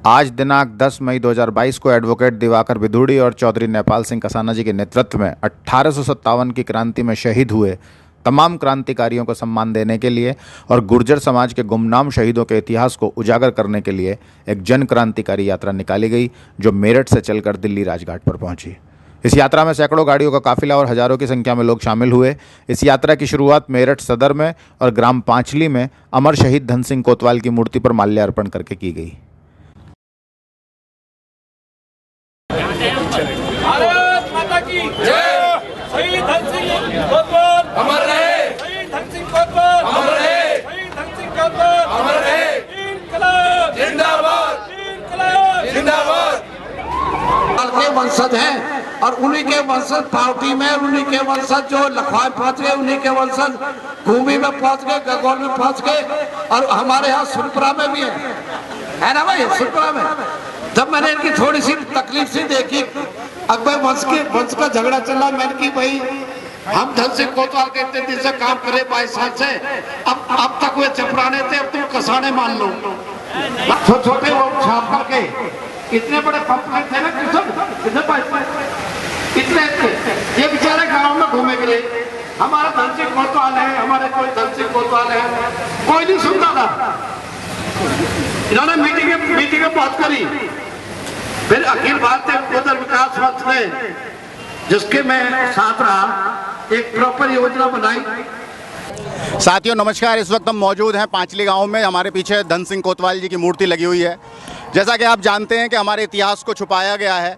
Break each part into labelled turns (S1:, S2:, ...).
S1: आज दिनांक 10 मई 2022 को एडवोकेट दिवाकर विधुड़ी और चौधरी नेपाल सिंह कसाना जी के नेतृत्व में 1857 की क्रांति में शहीद हुए तमाम क्रांतिकारियों को सम्मान देने के लिए और गुर्जर समाज के गुमनाम शहीदों के इतिहास को उजागर करने के लिए एक जन क्रांतिकारी यात्रा निकाली गई, जो मेरठ से चलकर दिल्ली राजघाट पर पहुंची। इस यात्रा में सैकड़ों गाड़ियों का काफिला और हजारों की संख्या में लोग शामिल हुए। इस यात्रा की शुरुआत मेरठ सदर में और ग्राम पांचली में अमर शहीद धन सिंह कोतवाल की मूर्ति पर माल्यार्पण करके की गई।
S2: भारत माता की जय। शहीद धन सिंह कोतवाल अमर रहे। शहीद धन सिंह कोतवाल अमर रहे। शहीद धन सिंह कोतवाल अमर रहे। इनकलाब जिंदाबाद। इनकलाब जिंदाबाद।
S3: के वंशज हैं और उन्हीं के वंशज पार्टी में, उन्हीं के वंशज जो लखवाई पहुंच गए, उन्हीं के वंशज भूमि में पहुंच गए, गगौल में पहुंच गए और हमारे यहाँ सुरपुरा में भी है ना भाई। सुरपुरा में जब मैंने इनकी थोड़ी सी तकलीफ सी देखी, अकबर वंश का झगड़ा चला, मैंने की भाई हम धन सिंह कोतवाल के इतने दिन से काम करे 22 साल से, अब तक वे चपराने थे, अब तुम कसाने मान लो। छोटे छोटे वो छाप करके इतने बड़े पंपलेट थे ना, इतने ये बेचारे गांव में घूमे फिरे, हमारा धन सिंह कोतवाल है, हमारे कोई धन सिंह कोतवाल है, कोई नहीं सुनता था। इन्होंने मीटिंग बात करी, फिर अखिल भारतीय गोदर विकास मंच ने, जिसके मैं साथ रहा, एक प्रॉपर योजना बनाई।
S1: साथियों नमस्कार, इस वक्त हम मौजूद हैं पांचली गांव में। हमारे पीछे धन सिंह कोतवाल जी की मूर्ति लगी हुई है। जैसा कि आप जानते हैं कि हमारे इतिहास को छुपाया गया है।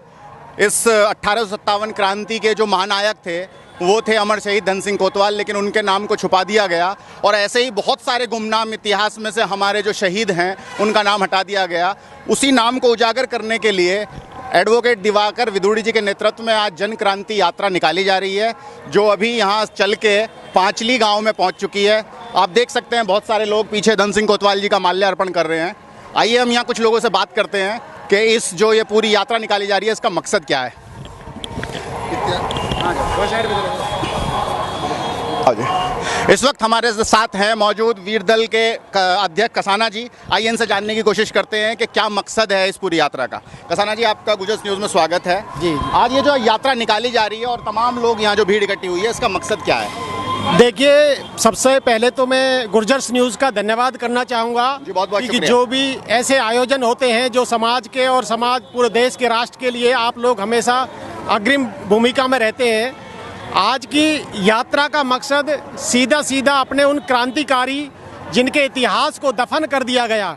S1: इस 1857 क्रांति के जो महानायक थे वो थे अमर शहीद धन सिंह कोतवाल, लेकिन उनके नाम को छुपा दिया गया और ऐसे ही बहुत सारे गुमनाम इतिहास में से हमारे जो शहीद हैं उनका नाम हटा दिया गया। उसी नाम को उजागर करने के लिए एडवोकेट दिवाकर विधुड़ी जी के नेतृत्व में आज जन क्रांति यात्रा निकाली जा रही है, जो अभी यहाँ चल के पांचली गांव में पहुँच चुकी है। आप देख सकते हैं बहुत सारे लोग पीछे धन सिंह कोतवाल जी का माल्यार्पण कर रहे हैं। आइए हम यहाँ कुछ लोगों से बात करते हैं कि इस जो ये पूरी यात्रा निकाली जा रही है इसका मकसद क्या है। इस वक्त हमारे साथ हैं मौजूद वीरदल के अध्यक्ष कसाना जी। आइए इनसे जानने की कोशिश करते हैं कि क्या मकसद है इस पूरी यात्रा का। कसाना जी, आपका गुजस न्यूज़ में स्वागत है। जी। आज ये जो यात्रा निकाली जा रही है और तमाम लोग यहाँ जो भीड़ इकट्ठी हुई है, इसका मकसद क्या है?
S4: देखिए, सबसे पहले तो मैं गुर्जर्स न्यूज़ का धन्यवाद करना चाहूँगा कि जो भी ऐसे आयोजन होते हैं जो समाज के और समाज पूरे देश के राष्ट्र के लिए आप लोग हमेशा अग्रिम भूमिका में रहते हैं। आज की यात्रा का मकसद सीधा अपने उन क्रांतिकारी जिनके इतिहास को दफन कर दिया गया,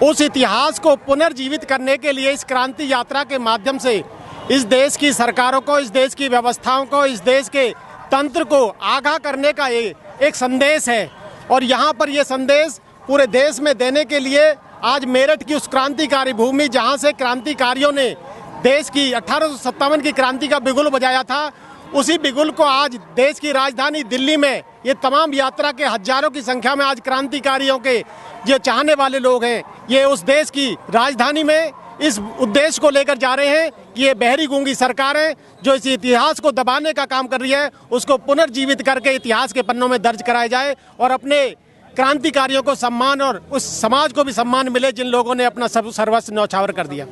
S4: उस इतिहास को पुनर्जीवित करने के लिए इस क्रांति यात्रा के माध्यम से इस देश की सरकारों को, इस देश की व्यवस्थाओं को, इस देश के तंत्र को आगाह करने का एक संदेश है। और यहाँ पर ये संदेश पूरे देश में देने के लिए आज मेरठ की उस क्रांतिकारी भूमि, जहाँ से क्रांतिकारियों ने देश की 1857 की क्रांति का बिगुल बजाया था, उसी बिगुल को आज देश की राजधानी दिल्ली में ये तमाम यात्रा के हजारों की संख्या में आज क्रांतिकारियों के जो चाहने वाले लोग हैं, ये उस देश की राजधानी में इस उद्देश्य को लेकर जा रहे हैं कि ये बहरी गूंगी सरकारें जो इस इतिहास को दबाने का काम कर रही है, उसको पुनर्जीवित करके इतिहास के पन्नों में दर्ज कराया जाए और अपने क्रांतिकारियों को सम्मान और उस समाज को भी सम्मान मिले जिन लोगों ने अपना सर्वस्व न्यौछावर कर दिया।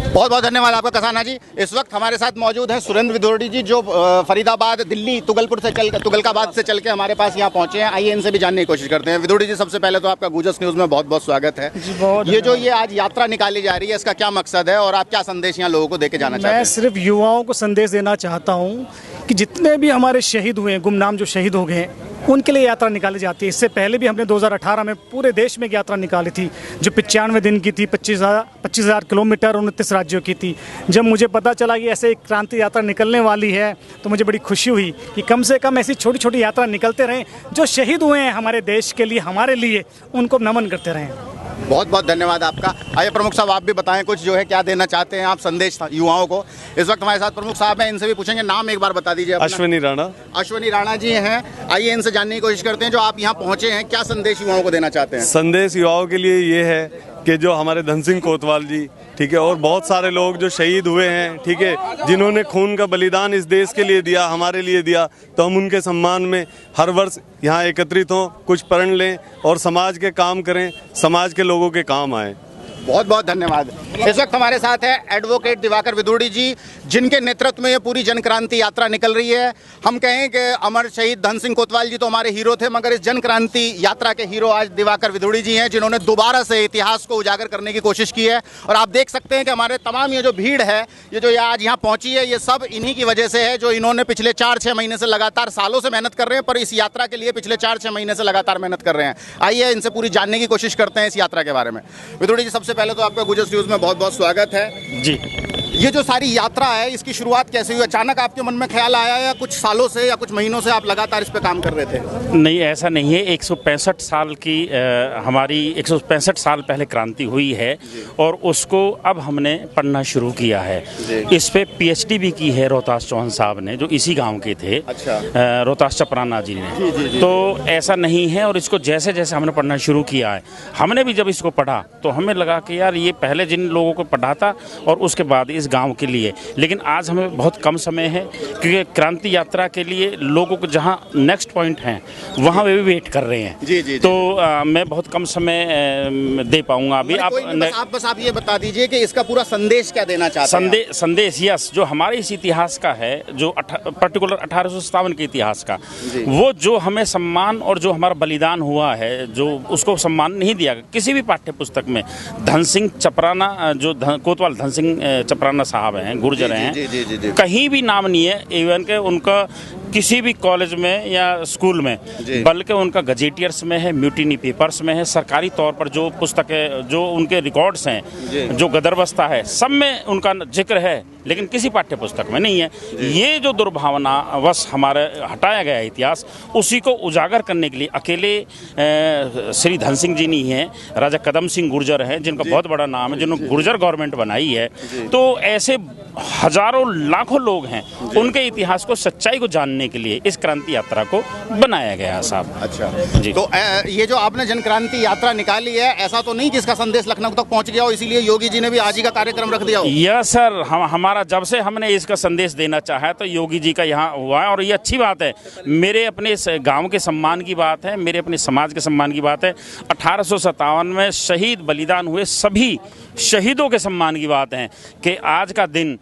S1: बहुत बहुत धन्यवाद आपका कसाना जी। इस वक्त हमारे साथ मौजूद हैं सुरेंद्र विधुड़ी जी, जो फरीदाबाद दिल्ली तुगलकाबाद से चल के हमारे पास यहाँ पहुँचे हैं। आइए इनसे भी जानने की कोशिश करते हैं। विधुड़ी जी, सबसे पहले तो आपका गुजस न्यूज़ में बहुत बहुत स्वागत है। ये जो ये आज यात्रा निकाली जा रही है, इसका क्या मकसद है और आप क्या संदेश यहाँ लोगों को देके जाना चाहते हैं?
S5: मैं सिर्फ युवाओं को संदेश देना चाहता हूँ कि जितने भी हमारे शहीद हुए हैं, गुमनाम जो शहीद हो गए हैं, उनके लिए यात्रा निकाली जाती है। इससे पहले भी हमने 2018 में पूरे देश में यात्रा निकाली थी, जो 95 दिन की थी, 25,000 किलोमीटर 29 राज्यों की थी। जब मुझे पता चला कि ऐसे क्रांति यात्रा निकलने वाली है तो मुझे बड़ी खुशी हुई कि कम से कम ऐसी छोटी छोटी यात्रा निकलते रहें। जो शहीद हुए हैं हमारे देश के लिए, हमारे लिए, उनको नमन करते रहें।
S1: बहुत बहुत धन्यवाद आपका। आइए प्रमुख साहब, आप भी बताएं कुछ जो है क्या देना चाहते हैं आप संदेश युवाओं को। इस वक्त हमारे साथ प्रमुख साहब हैं, इनसे भी पूछेंगे। नाम एक बार बता दीजिए।
S6: अश्विनी राणा।
S1: अश्विनी राणा जी हैं। आइए इनसे जानने की कोशिश करते हैं, जो आप यहाँ पहुँचे हैं, क्या संदेश युवाओं को देना चाहते हैं?
S6: संदेश युवाओं के लिए ये है कि जो हमारे धन सिंह कोतवाल जी, ठीक है, और बहुत सारे लोग जो शहीद हुए हैं, ठीक है, जिन्होंने खून का बलिदान इस देश के लिए दिया, हमारे लिए दिया, तो हम उनके सम्मान में हर वर्ष यहाँ एकत्रित हों, कुछ प्रण लें और समाज के काम करें, समाज के लोगों के काम आएं।
S1: बहुत बहुत धन्यवाद। इस वक्त हमारे साथ है एडवोकेट दिवाकर विदुड़ी जी, जिनके नेतृत्व में ये पूरी जन क्रांति यात्रा निकल रही है। हम कहें कि अमर शहीद धन सिंह कोतवाल जी तो हमारे हीरो थे, मगर इस जन क्रांति यात्रा के हीरो आज दिवाकर विदुड़ी जी हैं, जिन्होंने दोबारा से इतिहास को उजागर करने की कोशिश की है। और आप देख सकते हैं कि हमारे तमाम ये जो भीड़ है, ये जो आज यहाँ पहुंची है, ये सब इन्हीं की वजह से है, जो इन्होंने पिछले 4-6 महीने से लगातार, सालों से मेहनत कर रहे हैं, पर इस यात्रा के लिए पिछले 4-6 महीने से लगातार मेहनत कर रहे हैं। आइए इनसे पूरी जानने की कोशिश करते हैं इस यात्रा के बारे में। विदुड़ी जी, सबसे पहले तो आपका गुजरात न्यूज़ में बहुत बहुत स्वागत है
S7: जी।
S1: ये जो सारी यात्रा है, इसकी शुरुआत कैसे हुई? अचानक आपके मन में ख्याल आया या कुछ सालों से या कुछ महीनों से आप लगातार इस पे काम कर रहे थे?
S7: नहीं, ऐसा नहीं है। 165 साल की हमारी 165 साल पहले क्रांति हुई है और उसको अब हमने पढ़ना शुरू किया है। इस पे पीएचडी भी की है रोहतास चौहान साहब ने, जो इसी गांव के थे।
S1: अच्छा।
S7: रोहतास चपराना जी ने। तो ऐसा नहीं है, और इसको जैसे जैसे हमने पढ़ना शुरू किया है, हमने भी जब इसको पढ़ा तो हमें लगा कि यार ये पहले जिन लोगों को पढ़ा था और उसके बाद इस गांव के लिए, लेकिन आज हमें बहुत कम समय है, क्योंकि क्रांति यात्रा के लिए लोगों को जहां नेक्स्ट पॉइंट हैं वहां वे भी वेट कर रहे हैं।
S1: जी।
S7: तो मैं बहुत कम समय दे पाऊंगा अभी।
S1: आप ये बता दीजिए कि इसका पूरा संदेश क्या देना चाहते हैं?
S7: संदेश यस, जो हमारे इस इतिहास का है, जो पर्टिकुलर 1857 के इतिहास का, वो जो हमें सम्मान और जो हमारा बलिदान हुआ है, जो उसको सम्मान नहीं दिया किसी भी पाठ्य पुस्तक में। धन सिंह चपराना, जो कोतवाल धन सिंह चपराना साहब हैं, गुर्जर हैं, कहीं भी नाम नहीं है इवन के उनका किसी भी कॉलेज में या स्कूल में, बल्कि उनका गजेटियर्स में है, म्यूटिनी पेपर्स में है, सरकारी तौर पर जो पुस्तकें, जो उनके रिकॉर्ड्स हैं, जो गदरबस्ता है, सब में उनका जिक्र है, लेकिन किसी पाठ्य पुस्तक में नहीं है। ये जो दुर्भावना वश हमारे हटाया गया इतिहास, उसी को उजागर करने के लिए अकेले श्री धन सिंह जी नहीं हैं, राजा कदम सिंह गुर्जर हैं, जिनका बहुत बड़ा नाम है, जिन्होंने गुर्जर गवर्नमेंट बनाई है। तो ऐसे हजारों लाखों लोग हैं, उनके इतिहास को, सच्चाई को जानने के लिए इस क्रांति यात्रा को बनाया गया है साहब।
S1: अच्छा जी। तो ये जो आपने जन क्रांति यात्रा निकाली है, ऐसा तो नहीं कि इसका संदेश लखनऊ तक पहुंच गया हो, इसीलिए योगी जी ने भी आज ही का कार्यक्रम रख दिया हो?
S7: यस सर, हमारा जब से हमने इसका संदेश देना चाहा तो योगी जी का यहाँ हुआ है, और ये अच्छी बात है। मेरे अपने गांव के सम्मान की बात है, मेरे अपने समाज के सम्मान की बात है। 1857 में शहीद बलिदान हुए सभी शहीदों के सम्मान की बात है कि आज का दिन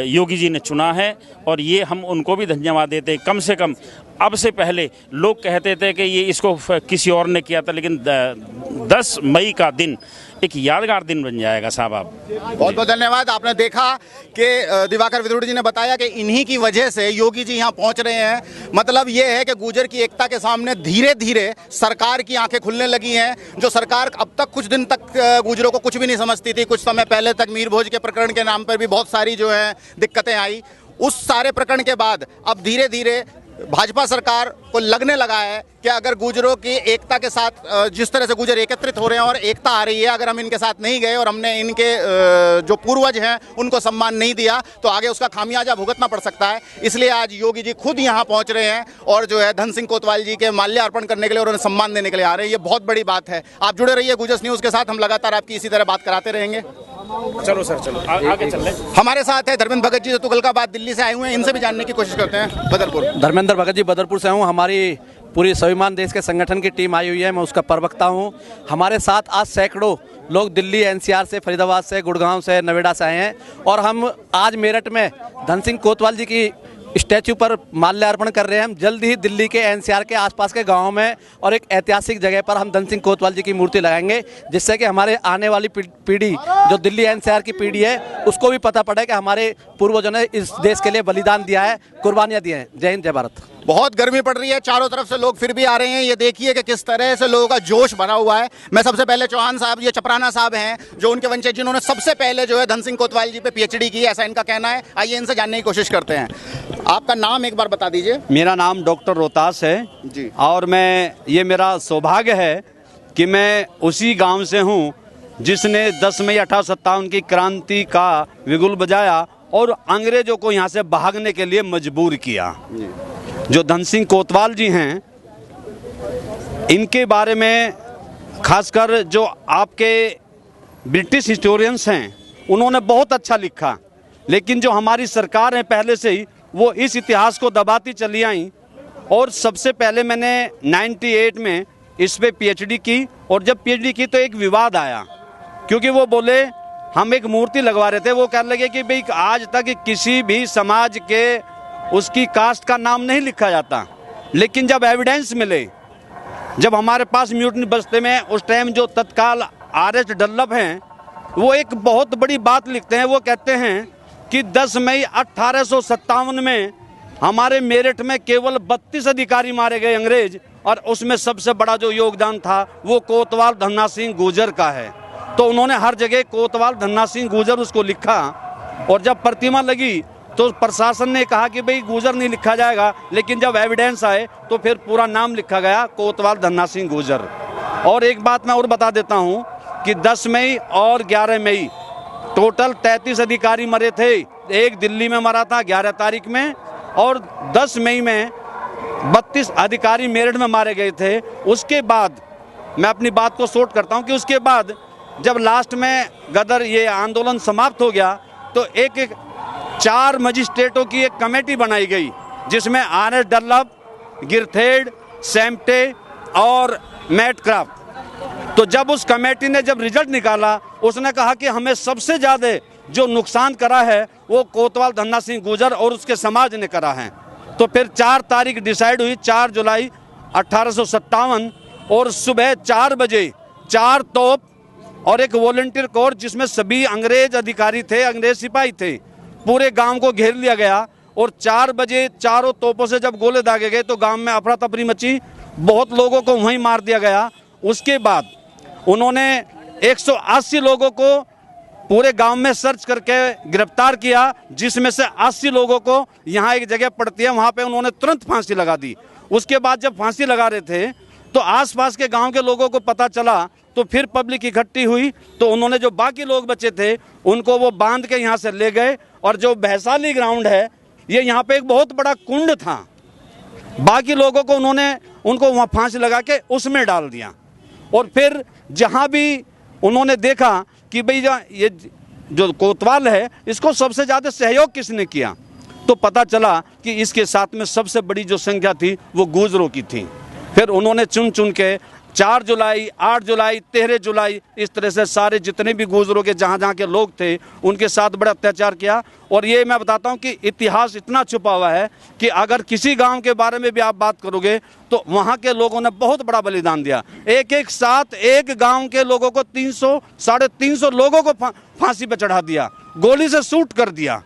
S7: योगी जी ने चुना है, और ये हम उनको भी धन्यवाद देते हैं। कम से कम अब से पहले लोग कहते थे कि ये इसको किसी और ने किया था, लेकिन 10 मई का दिन एक यादगार दिन बन जाएगा साहब। आप
S1: बहुत बहुत धन्यवाद। आपने देखा कि दिवाकर विदुड़ी जी ने बताया कि इन्हीं की वजह से योगी जी यहाँ पहुँच रहे हैं। मतलब ये है कि गुर्जर की एकता के सामने धीरे धीरे सरकार की आंखें खुलने लगी हैं। जो सरकार अब तक कुछ दिन तक गुर्जरों को कुछ भी नहीं समझती थी, कुछ समय पहले तक मीर भोज के प्रकरण के नाम पर भी बहुत सारी जो है दिक्कतें आई, उस सारे प्रकरण के बाद अब धीरे धीरे भाजपा सरकार को लगने लगा है कि अगर गुर्जरों की एकता के साथ, जिस तरह से गुर्जर एकत्रित हो रहे हैं और एकता आ रही है, अगर हम इनके साथ नहीं गए और हमने इनके जो पूर्वज हैं उनको सम्मान नहीं दिया, तो आगे उसका खामियाजा भुगतना पड़ सकता है। इसलिए आज योगी जी खुद यहाँ पहुँच रहे हैं और जो है धन सिंह कोतवाल जी के माल्यार्पण करने के लिए और उन्हें सम्मान देने के लिए आ रहे हैं। ये बहुत बड़ी बात है। आप जुड़े रहिए गुजरात न्यूज़ के साथ, हम लगातार आपकी इसी तरह बात कराते रहेंगे।
S7: चलो सर, चलो आगे चल रहे।
S1: हमारे साथ है धर्मेंद्र भगत जी, जो तुगलकाबाद दिल्ली से आए हुए हैं, इनसे भी जानने की कोशिश करते हैं। बदरपुर।
S8: धर्मेंद्र भगत जी बदरपुर से हूँ। हमारी पूरी स्वाभिमान देश के संगठन की टीम आई हुई है, मैं उसका प्रवक्ता हूँ। हमारे साथ आज सैकड़ों लोग दिल्ली, एनसीआर से, फरीदाबाद से, गुड़गांव से, नोएडा से आए हैं, और हम आज मेरठ में धन सिंह कोतवाल जी की स्टैचू पर माल्यार्पण कर रहे हैं। हम जल्द ही दिल्ली के एनसीआर के आसपास के गांव में और एक ऐतिहासिक जगह पर हम धन सिंह कोतवाल जी की मूर्ति लगाएंगे, जिससे कि हमारे आने वाली पीढ़ी, जो दिल्ली एनसीआर की पीढ़ी है, उसको भी पता पड़े कि हमारे पूर्वजों ने इस देश के लिए बलिदान दिया है, कुर्बानियाँ दी हैं। जय हिंद, जय भारत।
S1: बहुत गर्मी पड़ रही है, चारों तरफ से लोग फिर भी आ रहे हैं। ये देखिए कि किस तरह से लोगों का जोश भरा हुआ है। मैं सबसे पहले चौहान साहब, ये चपराना साहब हैं, जो उनके वंशज, जिन्होंने सबसे पहले जो है धन सिंह कोतवाल जी पे पीएचडी की, ऐसा इनका कहना है। आइए इनसे जानने की कोशिश करते हैं। आपका नाम एक बार बता दीजिए।
S9: मेरा नाम डॉक्टर रोहतास है
S1: जी, और
S9: ये मेरा सौभाग्य है कि मैं उसी गांव से हूं जिसने 10 मई 1857 की क्रांति का बिगुल बजाया और अंग्रेजों को यहां से भागने के लिए मजबूर किया। जो धन सिंह कोतवाल जी हैं, इनके बारे में खासकर जो आपके ब्रिटिश हिस्टोरियंस हैं, उन्होंने बहुत अच्छा लिखा, लेकिन जो हमारी सरकार है पहले से ही वो इस इतिहास को दबाती चली आई। और सबसे पहले मैंने 98 में इस पे पीएचडी की, और जब पीएचडी की तो एक विवाद आया क्योंकि वो बोले, हम एक मूर्ति लगवा रहे थे, वो कहने लगे कि भाई आज तक किसी भी समाज के उसकी कास्ट का नाम नहीं लिखा जाता, लेकिन जब एविडेंस मिले, जब हमारे पास म्यूटनी बस्ते में उस टाइम जो तत्काल आर.एस. डल्लभ हैं, वो एक बहुत बड़ी बात लिखते हैं। वो कहते हैं कि 10 मई 1857 में हमारे मेरठ में केवल 32 अधिकारी मारे गए अंग्रेज, और उसमें सबसे बड़ा जो योगदान था वो कोतवाल धन्ना सिंह गुर्जर का है। तो उन्होंने हर जगह कोतवाल धन्ना सिंह गुर्जर उसको लिखा, और जब प्रतिमा लगी तो प्रशासन ने कहा कि भाई गुर्जर नहीं लिखा जाएगा, लेकिन जब एविडेंस आए तो फिर पूरा नाम लिखा गया, कोतवाल धन्ना सिंह गुर्जर। और एक बात मैं और बता देता हूं कि 10 मई और 11 मई टोटल 33 अधिकारी मरे थे। एक दिल्ली में मरा था 11 तारीख में, और 10 मई में 32 अधिकारी मेरठ में मारे गए थे। उसके बाद मैं अपनी बात को शॉर्ट करता हूं कि उसके बाद जब लास्ट में गदर ये आंदोलन समाप्त हो गया, तो एक 4 मजिस्ट्रेटों की एक कमेटी बनाई गई, जिसमें आर.एस. डल्लभ, गिरथेड, सैम्पटे और मैटक्राफ्ट। तो जब उस कमेटी ने जब रिजल्ट निकाला, उसने कहा कि हमें सबसे ज़्यादा जो नुकसान करा है वो कोतवाल धन्ना सिंह गुर्जर और उसके समाज ने करा है। तो फिर 4 तारीख डिसाइड हुई, 4 जुलाई 1857, और सुबह 4 बजे 4 तोप और एक वॉलंटियर कोर, जिसमें सभी अंग्रेज अधिकारी थे, अंग्रेज सिपाही थे, पूरे गांव को घेर लिया गया। और 4 बजे चारों तोपों से जब गोले दागे गए तो गांव में अफरा तफरी मची, बहुत लोगों को वहीं मार दिया गया। उसके बाद उन्होंने 180 लोगों को पूरे गांव में सर्च करके गिरफ्तार किया, जिसमें से 80 लोगों को यहाँ एक जगह पड़ती है, वहाँ पे उन्होंने तुरंत फांसी लगा दी। उसके बाद जब फांसी लगा रहे थे तो आसपास के गांव के लोगों को पता चला, तो फिर पब्लिक इकट्ठी हुई, तो उन्होंने जो बाकी लोग बचे थे उनको वो बांध के यहाँ से ले गए। और जो भैसाली ग्राउंड है, ये यहाँ पे एक बहुत बड़ा कुंड था, बाकी लोगों को उनको वहाँ फांसी लगा के उसमें डाल दिया। और फिर जहाँ भी उन्होंने देखा कि भाई ये जो कोतवाल है, इसको सबसे ज़्यादा सहयोग किसने किया, तो पता चला कि इसके साथ में सबसे बड़ी जो संख्या थी वो गुर्जरों की थी। फिर उन्होंने चुन चुन के 4 जुलाई, 8 जुलाई, 13 जुलाई, इस तरह से सारे जितने भी गुर्जरों के जहाँ जहाँ के लोग थे उनके साथ बड़ा अत्याचार किया। और ये मैं बताता हूँ कि इतिहास इतना छुपा हुआ है कि अगर किसी गांव के बारे में भी आप बात करोगे तो वहाँ के लोगों ने बहुत बड़ा बलिदान दिया। एक साथ एक गांव के लोगों को 300, 350 लोगों को फांसी पे चढ़ा दिया, गोली से शूट कर दिया।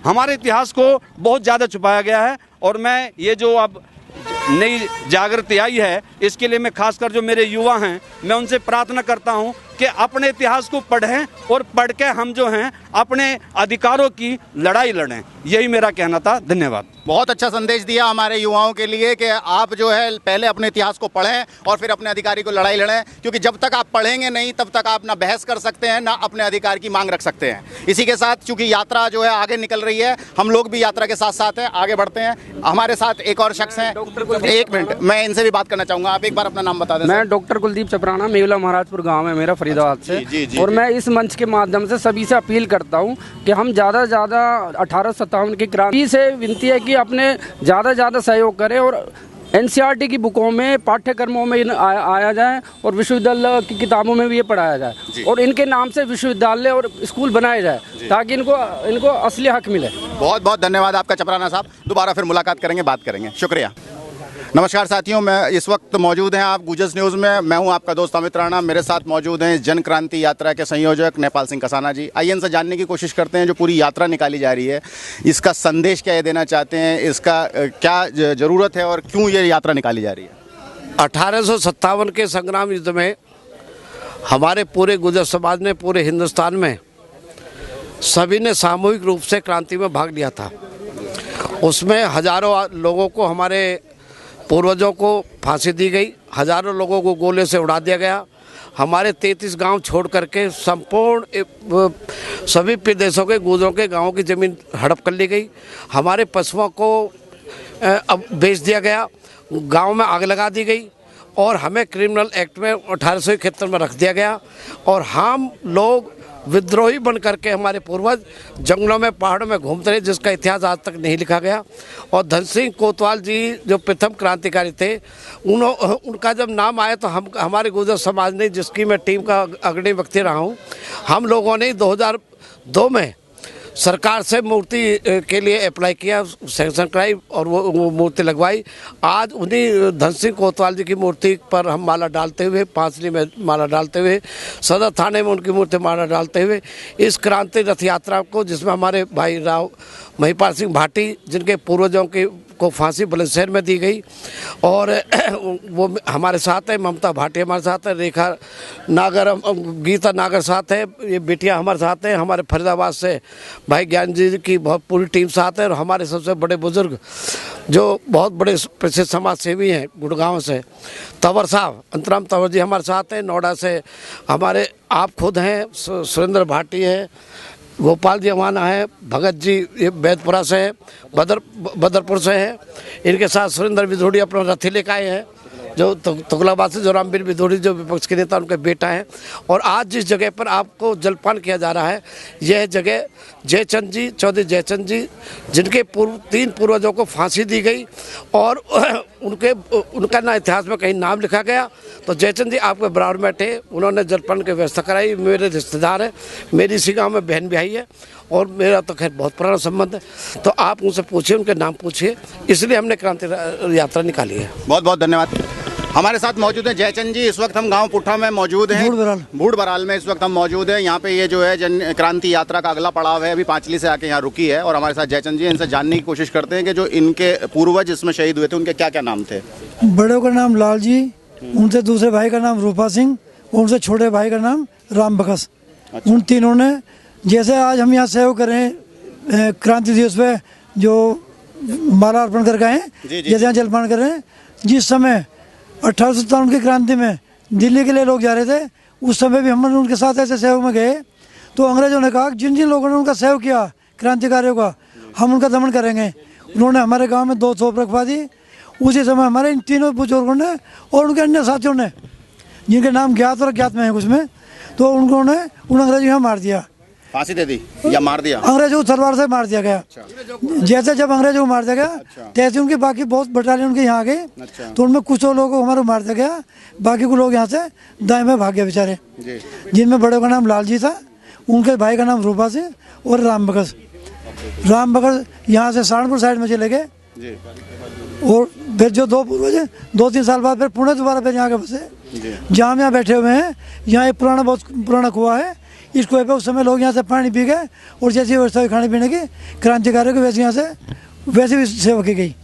S9: हमारे इतिहास को बहुत ज़्यादा छुपाया गया है। और मैं ये जो अब नई जागृति आई है, इसके लिए मैं खासकर जो मेरे युवा हैं, मैं उनसे प्रार्थना करता हूं कि अपने इतिहास को पढ़ें और पढ़ के हम जो हैं अपने अधिकारों की लड़ाई लड़ें। यही मेरा कहना था। धन्यवाद।
S1: बहुत अच्छा संदेश दिया हमारे युवाओं के लिए कि आप जो है पहले अपने इतिहास को पढ़ें और फिर अपने अधिकारी को लड़ाई लड़ें, क्योंकि जब तक आप पढ़ेंगे नहीं तब तक आप ना बहस कर सकते हैं ना अपने अधिकार की मांग रख सकते हैं। इसी के साथ चूंकि यात्रा जो है आगे निकल रही है, हम लोग भी यात्रा के साथ साथ हैं, आगे बढ़ते हैं। हमारे साथ एक और शख्स हैं, 1 मिनट मैं इनसे भी बात करना चाहूँगा। आप एक बार अपना नाम बता दें।
S10: मैं डॉक्टर कुलदीप चपराना, मेवला महाराजपुर गाँव है मेरा, फरीदाबाद से। और मैं इस मंच के माध्यम से सभी से अपील करता हूं कि हम ज़्यादा से ज़्यादा 1857 की क्रांति से विनती है कि अपने ज़्यादा से ज़्यादा सहयोग करें और एनसीईआरटी की बुकों में, पाठ्यक्रमों में आया जाए और विश्वविद्यालय की किताबों में भी ये पढ़ाया जाए और इनके नाम से विश्वविद्यालय और स्कूल बनाए जाए ताकि इनको असली हक मिले।
S1: बहुत बहुत धन्यवाद आपका चपराना साहब। दोबारा फिर मुलाकात करेंगे, बात करेंगे। शुक्रिया। नमस्कार साथियों, मैं इस वक्त मौजूद हैं आप गुजस न्यूज़ में। मैं हूं आपका दोस्त अमित राणा। मेरे साथ मौजूद हैं जन क्रांति यात्रा के संयोजक नेपाल सिंह कसाना जी। आइए इनसे जानने की कोशिश करते हैं, जो पूरी यात्रा निकाली जा रही है इसका संदेश क्या ये देना चाहते हैं, इसका क्या ज़रूरत है और क्यों ये यात्रा निकाली जा रही है।
S3: 1857 के संग्राम युद्ध में हमारे पूरे गुर्जर समाज ने, पूरे हिंदुस्तान में सभी ने सामूहिक रूप से क्रांति में भाग लिया था। उसमें हजारों लोगों को, हमारे पूर्वजों को फांसी दी गई, हजारों लोगों को गोले से उड़ा दिया गया। हमारे 33 गांव छोड़ करके संपूर्ण सभी प्रदेशों के गुर्जरों के गांवों की ज़मीन हड़प कर ली गई। हमारे पशुओं को अब बेच दिया गया, गांव में आग लगा दी गई और हमें क्रिमिनल एक्ट में 1871 में रख दिया गया। और हम लोग विद्रोही बन करके हमारे पूर्वज जंगलों में पहाड़ों में घूमते रहे, जिसका इतिहास आज तक नहीं लिखा गया। और धन सिंह कोतवाल जी जो प्रथम क्रांतिकारी थे, उनका जब नाम आया तो हमारे गुर्जर समाज ने, जिसकी मैं टीम का अग्रणी व्यक्ति रहा हूँ, हम लोगों ने 2002 में सरकार से मूर्ति के लिए अप्लाई किया, सैंक्शन कराई और वो मूर्ति लगवाई। आज उन्हीं धन सिंह कोतवाल जी की मूर्ति पर हम माला डालते हुए, पांचली में माला डालते हुए, सदर थाने में उनकी मूर्ति माला डालते हुए इस क्रांति रथ यात्रा को, जिसमें हमारे भाई राव महिपाल सिंह भाटी, जिनके पूर्वजों को फांसी बुलंदशहर में दी गई, और वो हमारे साथ है, ममता भाटी हमारे साथ है, रेखा नागर, गीता नागर साथ है, ये बेटियां हमारे साथ हैं, हमारे फरीदाबाद से भाई ज्ञान जी की बहुत पूरी टीम साथ है, और हमारे सबसे बड़े बुजुर्ग जो बहुत बड़े प्रसिद्ध समाज सेवी हैं गुड़गांव से, तंवर साहब, अंतराम तंवर जी हमारे साथ हैं, नोएडा से हमारे आप खुद हैं, सुरेंद्र भाटी है, गोपाल जी अवाना है, भगत जी ये बैदपुरा से है, बदरपुर से है, इनके साथ सुरेंद्र विधोड़ी अपना रथी लेकर आए हैं, जो तुगलाबाद से जो रामवीर विधोड़ी जो विपक्ष के नेता उनका बेटा है। और आज जिस जगह पर आपको जलपान किया जा रहा है, यह जगह जयचंद जी, चौधरी जयचंद जी, जिनके तीन पूर्वजों को फांसी दी गई और उनका ना इतिहास में कहीं नाम लिखा गया। तो जयचंद जी आपके बराबर बैठे, उन्होंने जलपान की व्यवस्था कराई, मेरे रिश्तेदार हैं, मेरी इसी गाँव में बहन ब्याही है और मेरा तो खैर बहुत पुराना संबंध है। तो आप उनसे पूछिए, उनके नाम पूछिए, इसलिए हमने क्रांति यात्रा निकाली है।
S1: बहुत बहुत धन्यवाद। हमारे साथ मौजूद हैं जयचंद जी। इस वक्त हम गांव पुट्ठा में मौजूद हैं, बूढ़ बराल में इस वक्त हम मौजूद हैं। यहाँ पे ये जो है जन क्रांति यात्रा का अगला पड़ाव है, अभी पांचली से आके यहाँ रुकी है, और हमारे साथ जयचंद जी, इनसे जानने की कोशिश करते हैं कि जो इनके पूर्वज इसमें शहीद हुए थे उनके क्या क्या नाम थे।
S11: बड़ों का नाम लाल जी, उनसे दूसरे भाई का नाम रूपा सिंह, उनसे छोटे भाई का नाम राम बखस।
S1: अच्छा।
S11: उन तीनों ने, जैसे आज हम यहाँ सेव करें क्रांति दिवस पे जो माला अर्पण कर गए, जैसे यहाँ जलपान कर रहे हैं, जिस समय 1857 की क्रांति में दिल्ली के लिए लोग जा रहे थे, उस समय भी हम उनके साथ ऐसे सहयोग में गए। तो अंग्रेजों ने कहा जिन जिन लोगों ने उनका सहयोग किया क्रांतिकारियों का, हम उनका दमन करेंगे। उन्होंने हमारे गांव में 2 तोप रखवा दी। उसी समय हमारे इन तीनों बुजुर्गों ने और उनके अन्य साथियों ने, जिनके नाम ज्ञात और अज्ञात में है उसमें, तो उन्होंने उन अंग्रेजों को मार दिया,
S1: फांसी दे दी या मार दिया।
S11: अंग्रेजों को तलवार से मार दिया गया। अच्छा। जैसे जब अंग्रेजों को मार दिया गया, अच्छा, तैसे उनकी बाकी बहुत बटालियन उनके यहाँ आ गए। अच्छा। तो उनमें कुछ लोगों को हमारे मार दिया गया, बाकी को लोग यहाँ से दाएं में भाग गए बेचारे, जिनमें बड़े का नाम लाल जी था, उनके भाई का नाम रूपा सिंह और राम बखस। राम बखस यहाँ से सहारनपुर साइड में चले गए, और फिर जो 2 पूर्वज 2-3 साल बाद फिर पुणे दोबारा फिर यहाँ के बसे, जहाँ हम यहाँ बैठे हुए हैं। यहाँ एक बहुत पुराना कुआं है, इस कुएं पे उस समय लोग यहाँ से पानी पी गए, और जैसी व्यवस्था हुई खाने पीने की क्रांतिकारियों की, वैसे यहाँ से वैसे भी सेवा की गई।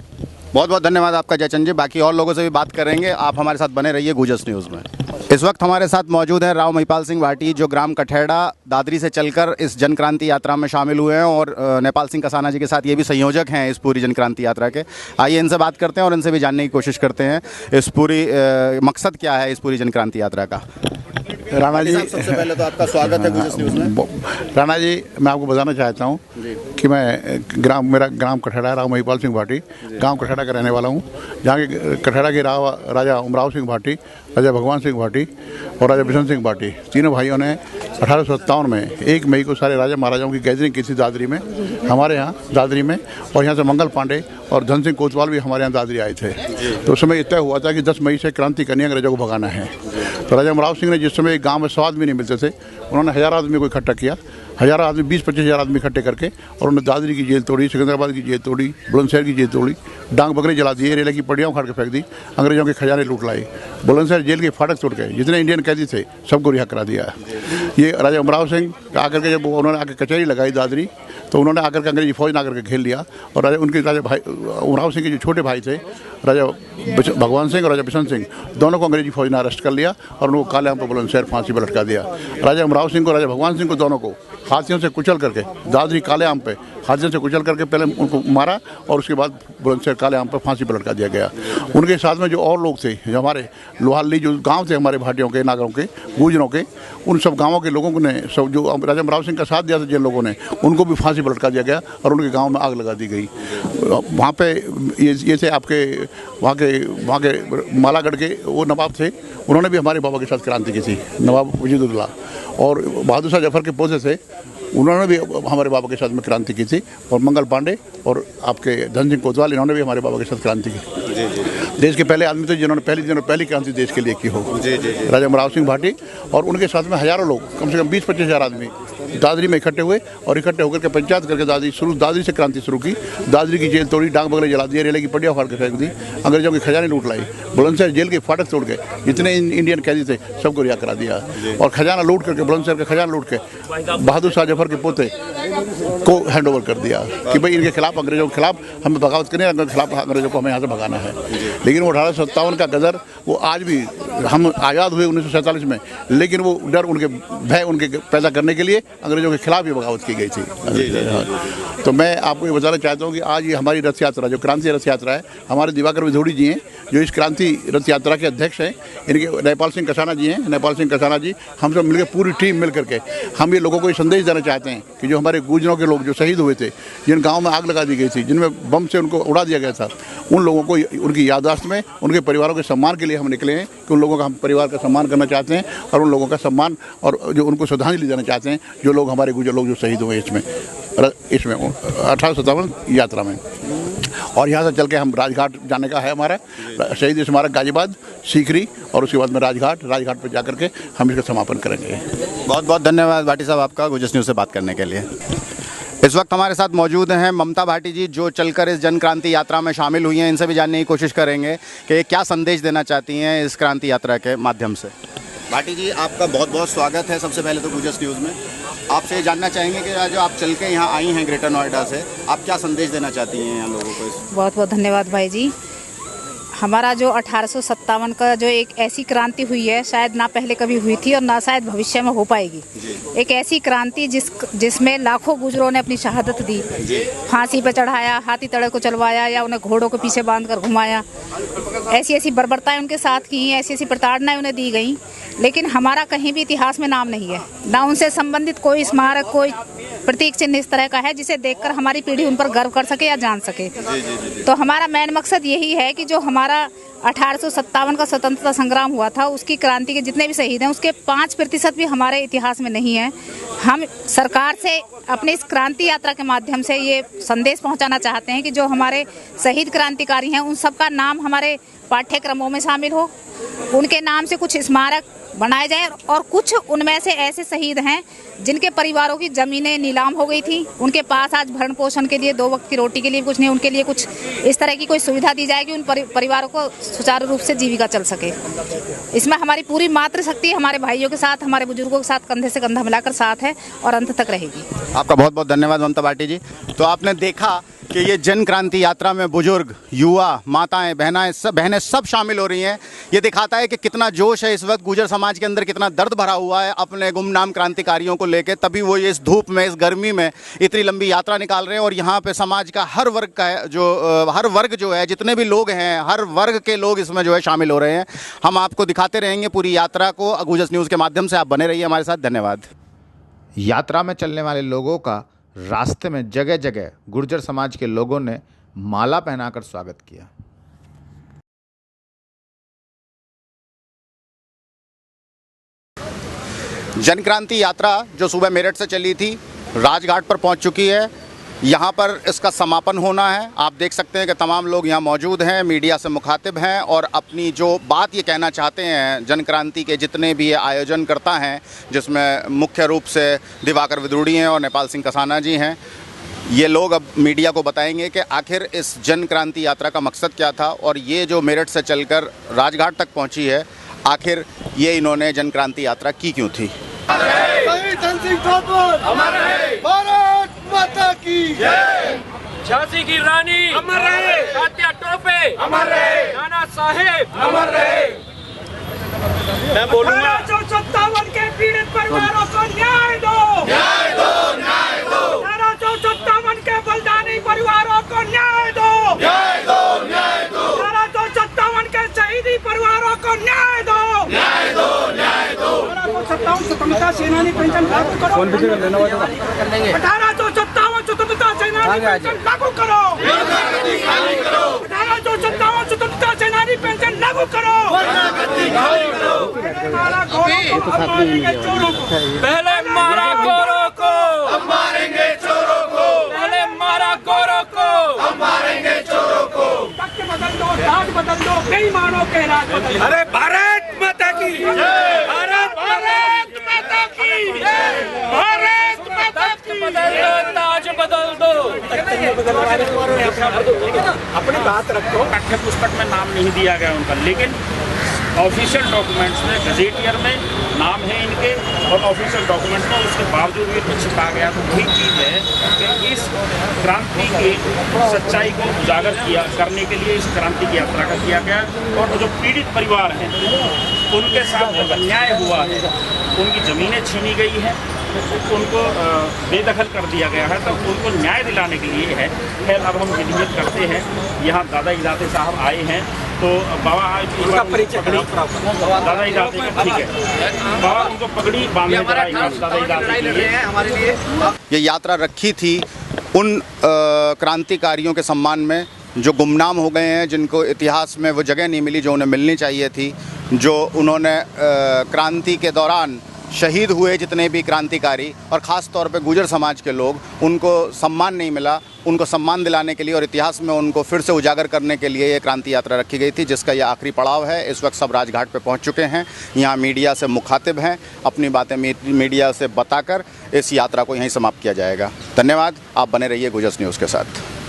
S1: बहुत बहुत धन्यवाद आपका जयचंद जी। बाकी और लोगों से भी बात करेंगे, आप हमारे साथ बने रहिए गुजस न्यूज़ में। इस वक्त हमारे साथ मौजूद हैं राव महिपाल सिंह भाटी, जो ग्राम कठेड़ा दादरी से चलकर इस जन क्रांति यात्रा में शामिल हुए हैं, और नेपाल सिंह कसाना जी के साथ ये भी संयोजक हैं इस पूरी जन क्रांति यात्रा के। आइए इनसे बात करते हैं और इनसे भी जानने की कोशिश करते हैं इस पूरी मकसद क्या है इस पूरी जन क्रांति यात्रा का।
S12: राणा जी,
S1: सबसे पहले तो आपका स्वागत है गुजस न्यूज़ में।
S12: राणा जी, मैं आपको बताना चाहता हूँ कि मेरा ग्राम कठेड़ा, राव महिपाल सिंह भाटी, गांव कठेड़ा का रहने वाला हूँ, जहाँ के कठेड़ा के राजा उमराव सिंह भाटी, राजा भगवान सिंह भाटी और राजा बिशन सिंह भाटी, तीनों भाइयों ने 1857 में 1 मई को सारे राजा महाराजाओं की गैदरिंग की थी दादरी में, हमारे यहाँ दादरी में, और यहाँ से मंगल पांडे और धन सिंह कोतवाल भी हमारे यहाँ दादरी आए थे। तो उस समय तय हुआ था कि 10 मई से क्रांति करनी है, अंग्रेजों को भगाना है। तो राजा उमराव सिंह ने, जिस समय गांव में स्वाद भी नहीं मिलते थे, उन्होंने 1000 आदमी को इकट्ठा किया, 1000 आदमी 20-25 हज़ार आदमी इकट्ठे करके, और उन्होंने दादरी की जेल तोड़ी, सिकंदराबाद की जेल तोड़ी, बुलंदशहर की जेल तोड़ी, डांग बकरे जला दिए, रेले की पड़ियाँ उखाड़ के फेंक दी, अंग्रेजों के खजाने लूट लाए, बुलंदशहर जेल के फाटक तोड़ के जितने इंडियन कैदी थे सबको रिहा करा दिया। ये राजा उमराव सिंह आकर के, जब उन्होंने आकर कचहरी लगाई दादरी, तो उन्होंने आकर के अंग्रेजी फौज ना आकर के घेर लिया, और उनके राजा भाई उमराव सिंह के जो छोटे भाई थे, राजा भगवान सिंह और राजा बिशन सिंह, दोनों को अंग्रेजी फौज ने अरेस्ट कर लिया और उनको काले आम पर बुलंदशहर फांसी पर लटका दिया। राजा उमराव सिंह को, राजा भगवान सिंह को, दोनों को हाथियों से कुचल करके दादरी काले आम पे हाथियों से कुचल करके पहले उनको मारा, और उसके बाद बुलंदशहर काले आम पर फांसी पर लटका दिया गया। उनके साथ में जो और लोग थे, जो हमारे लोहाली जो गांव थे हमारे भाटियों के, नागरों के, गुजरों के, उन सब गांवों के लोगों ने, सब जो राजा उमराव सिंह का साथ दिया था जिन लोगों ने, उनको भी फांसी फांसी पर लटका दिया गया और उनके गांव में आग लगा दी गई। वहाँ पे ये थे आपके वहाँ के मालागढ़ के वो नवाब थे, उन्होंने भी हमारे बाबा के साथ क्रांति की थी, नवाब वजीदुल्ला। और बहादुर शाह जफर के पोते थे, उन्होंने भी हमारे बाबा के साथ में क्रांति की थी। और मंगल पांडे और आपके धन सिंह कोतवाल, इन्होंने भी हमारे बाबा के साथ क्रांति की। देश के पहले आदमी थे जिन्होंने पहली क्रांति देश के लिए की हो, राजा उमराव सिंह भाटी। और उनके साथ में हज़ारों लोग, कम से कम 20-25 हज़ार आदमी दादरी में इकट्ठे हुए और इकट्ठे होकर के पंचायत करके दादरी से क्रांति शुरू की। दादरी की जेल तोड़ी, डाक बगले जला दिए, रेले की पटिया फाड़ के फेंक दी, अंग्रेजों के खजाने लूट लाई, बुलंदशहर जेल के फाटक तोड़ के जितने इंडियन कैदी थे सबको रिहा करा दिया। और खजाना लूट करके, बुलंदशहर का खजाना लूट के बहादुर शाह जफर के पोते को हैंड ओवर कर दिया कि भाई इनके खिलाफ, अंग्रेजों के खिलाफ हमें बगावत करनी है, इनके खिलाफ अंग्रेजों को हमें यहाँ से भगाना है। लेकिन वो 1857 का गदर वो आज भी, हम आज़ाद हुए 1947 में, लेकिन वो डर, उनके भय उनके पैदा करने के लिए अंग्रेजों के खिलाफ ही बगावत की गई थी। तो मैं आपको ये बताना चाहता हूँ कि आज ये हमारी रथ यात्रा, जो क्रांति रथ यात्रा है, हमारे दिवाकर विधोड़ी जी हैं जो इस क्रांति रथ यात्रा के अध्यक्ष हैं, इनके नेपाल सिंह कसाना जी हैं। नेपाल सिंह कसाना जी, हम सब मिलकर, पूरी टीम मिल करके हम ये लोगों को ये संदेश देना चाहते हैं कि जो हमारे गुजरों के लोग जो शहीद हुए थे, जिन गाँव में आग लगा दी गई थी, जिनमें बम से उनको उड़ा दिया गया था, उन लोगों को, उनकी याददाश्त में, उनके परिवारों के सम्मान के लिए हम निकले हैं कि उन लोगों का हम परिवार का सम्मान करना चाहते हैं और उन लोगों का सम्मान और जो उनको श्रद्धांजलि देना चाहते हैं, जो लोग हमारे गुजर लोग जो शहीद हुए इसमें 1857 यात्रा में। और यहाँ से चल के हम राजघाट जाने का है हमारा, शहीद स्मारक गाजियाबाद, सीकरी, और उसके बाद में राजघाट पर जाकर के हम इसका समापन करेंगे।
S1: बहुत बहुत धन्यवाद भाटी साहब आपका गुजस न्यूज़ से बात करने के लिए। इस वक्त हमारे साथ मौजूद हैं ममता भाटी जी, जो चलकर इस जन क्रांति यात्रा में शामिल हुई हैं। इनसे भी जानने की कोशिश करेंगे कि क्या संदेश देना चाहती हैं इस क्रांति यात्रा के माध्यम से। भाटी जी, आपका बहुत बहुत स्वागत है सबसे पहले तो गुजस न्यूज़ में। आपसे ये जानना चाहेंगे कि जो आप चल के यहाँ आई हैं ग्रेटर नोएडा से, आप क्या संदेश देना चाहती हैं यहाँ लोगों को?
S13: बहुत बहुत धन्यवाद भाई जी। हमारा जो 1857 का जो एक ऐसी क्रांति हुई है, शायद ना पहले कभी हुई थी और ना शायद भविष्य में हो पाएगी। एक ऐसी क्रांति जिसमें लाखों गुजरों ने अपनी शहादत दी, फांसी पे चढ़ाया, हाथी तड़े को चलवाया या उन्हें घोड़ों के पीछे बांधकर घुमाया, ऐसी ऐसी बर्बरताएं उनके साथ की, ऐसी ऐसी प्रताड़नाएं उन्हें दी गई। लेकिन हमारा कहीं भी इतिहास में नाम नहीं है, ना उनसे संबंधित कोई स्मारक, कोई प्रतीक चिन्ह इस तरह का है जिसे देखकर हमारी पीढ़ी उन पर गर्व कर सके या जान सके। तो हमारा मेन मकसद यही है कि जो हमारा 1857 का स्वतंत्रता संग्राम हुआ था, उसकी क्रांति के जितने भी शहीद हैं, उसके 5% भी हमारे इतिहास में नहीं है। हम सरकार से अपनी इस क्रांति यात्रा के माध्यम से ये संदेश पहुंचाना चाहते हैं कि जो हमारे शहीद क्रांतिकारी हैं, उन सबका नाम हमारे पाठ्यक्रमों में शामिल हो, उनके नाम से कुछ स्मारक बनाए जाए। और कुछ उनमें से ऐसे शहीद हैं जिनके परिवारों की ज़मीनें नीलाम हो गई थी, उनके पास आज भरण पोषण के लिए 2 वक्त की रोटी के लिए कुछ नहीं, उनके लिए कुछ इस तरह की कोई सुविधा दी जाए कि उन परिवारों को सुचारू रूप से जीविका चल सके। इसमें हमारी पूरी मातृशक्ति हमारे भाइयों के साथ, हमारे बुजुर्गों के साथ कंधे से कंधा मिलाकर साथ है और अंत तक रहेगी।
S1: आपका बहुत बहुत धन्यवाद ममता भाटी जी। तो आपने देखा कि ये जन क्रांति यात्रा में बुजुर्ग, युवा, माताएं, बहनें सब शामिल हो रही हैं। ये दिखाता है कि कितना जोश है इस वक्त गुर्जर समाज के अंदर, कितना दर्द भरा हुआ है अपने गुमनाम क्रांतिकारियों को लेकर। तभी वो ये इस धूप में, इस गर्मी में इतनी लंबी यात्रा निकाल रहे हैं। और यहाँ पे समाज का हर वर्ग जो है, जितने भी लोग हैं, हर वर्ग के लोग इसमें जो है शामिल हो रहे हैं। हम आपको दिखाते रहेंगे पूरी यात्रा को गुजस न्यूज़ के माध्यम से। आप बने रहिए हमारे साथ। धन्यवाद।
S14: यात्रा में चलने वाले लोगों का रास्ते में जगह जगह गुर्जर समाज के लोगों ने माला पहनाकर स्वागत किया।
S1: जन क्रांति यात्रा जो सुबह मेरठ से चली थी, राजघाट पर पहुंच चुकी है। यहाँ पर इसका समापन होना है। आप देख सकते हैं कि तमाम लोग यहाँ मौजूद हैं, मीडिया से मुखातिब हैं और अपनी जो बात ये कहना चाहते हैं जन क्रांति के जितने भी ये आयोजन करता हैं, जिसमें मुख्य रूप से दिवाकर विधोड़ी हैं और नेपाल सिंह कसाना जी हैं, ये लोग अब मीडिया को बताएंगे कि आखिर इस जन क्रांति यात्रा का मकसद क्या था और ये जो मेरठ से चलकर राजघाट तक पहुँची है, आखिर ये इन्होंने जन क्रांति यात्रा की क्यों थी।
S2: माता की जय। झांसी की रानी अमर रहे, तात्या टोपे अमर रहे, नाना साहेब अमर रहे। मैं बोलूंगा 1857 के पीड़ित परिवारों को न्याय दो, न्याय दो, न्याय दो। 1857 के बलिदानी परिवारों को न्याय दो, न्याय दो, न्याय दो। 1857 के शहीदी परिवारों को न्याय दो, न्याय दो, न्याय दो। 1857 स्वतंत्रता सेनानी पेंशन प्राप्त करो। 1857 सेनानी पेंशन लागू करो। 1857 स्वतंत्रता सेनानी पेंशन लागू करो। पहले मारा गोरों को, हम मारेंगे चोरों को। पहले मारा गोरों को, हम मारेंगे चोरों को। तख्त बदल दो, राज बदल दो, बेईमानों के राज बदल दो। अरे भारत माता की जय, भारत माता की जय, भारत माता की बदल दो, ताज बदल दो।
S7: अपनी बात रखो। पाठ्य पुस्तक में नाम नहीं दिया गया उनका, लेकिन ऑफिशियल डॉक्यूमेंट्स में, गजेटियर में नाम है इनके, और ऑफिशियल डॉक्यूमेंट्स में उसके बावजूद भी कुछ छिपा गया। तो वही चीज़ है कि इस क्रांति की सच्चाई को उजागर करने के लिए इस क्रांति की यात्रा का किया गया। और जो पीड़ित परिवार हैं उनके साथ अन्याय हुआ है, उनकी ज़मीनें छीनी गई हैं, उनको बेदखल कर दिया गया है, तो उनको न्याय दिलाने के लिए है। खैर अब हम विधिवत करते हैं। यहाँ दादा इजाते साहब आए हैं, तो बाबा दादा इजाते का ठीक है, बाबा उनको पगड़ी बांधने दादा इजाते के लिए हमारे लिए
S1: ये यात्रा रखी थी उन क्रांतिकारियों के सम्मान में जो गुमनाम हो गए हैं, जिनको इतिहास में वो जगह नहीं मिली जो उन्हें मिलनी चाहिए थी, जो उन्होंने क्रांति के दौरान शहीद हुए जितने भी क्रांतिकारी और ख़ास तौर पे गुर्जर समाज के लोग, उनको सम्मान नहीं मिला। उनको सम्मान दिलाने के लिए और इतिहास में उनको फिर से उजागर करने के लिए ये क्रांति यात्रा रखी गई थी, जिसका ये आखिरी पड़ाव है। इस वक्त सब राजघाट पे पहुंच चुके हैं, यहाँ मीडिया से मुखातिब हैं, अपनी बातें मीडिया से बताकर इस यात्रा को यहीं समाप्त किया जाएगा। धन्यवाद, आप बने रहिए गुजर्स न्यूज़ के साथ।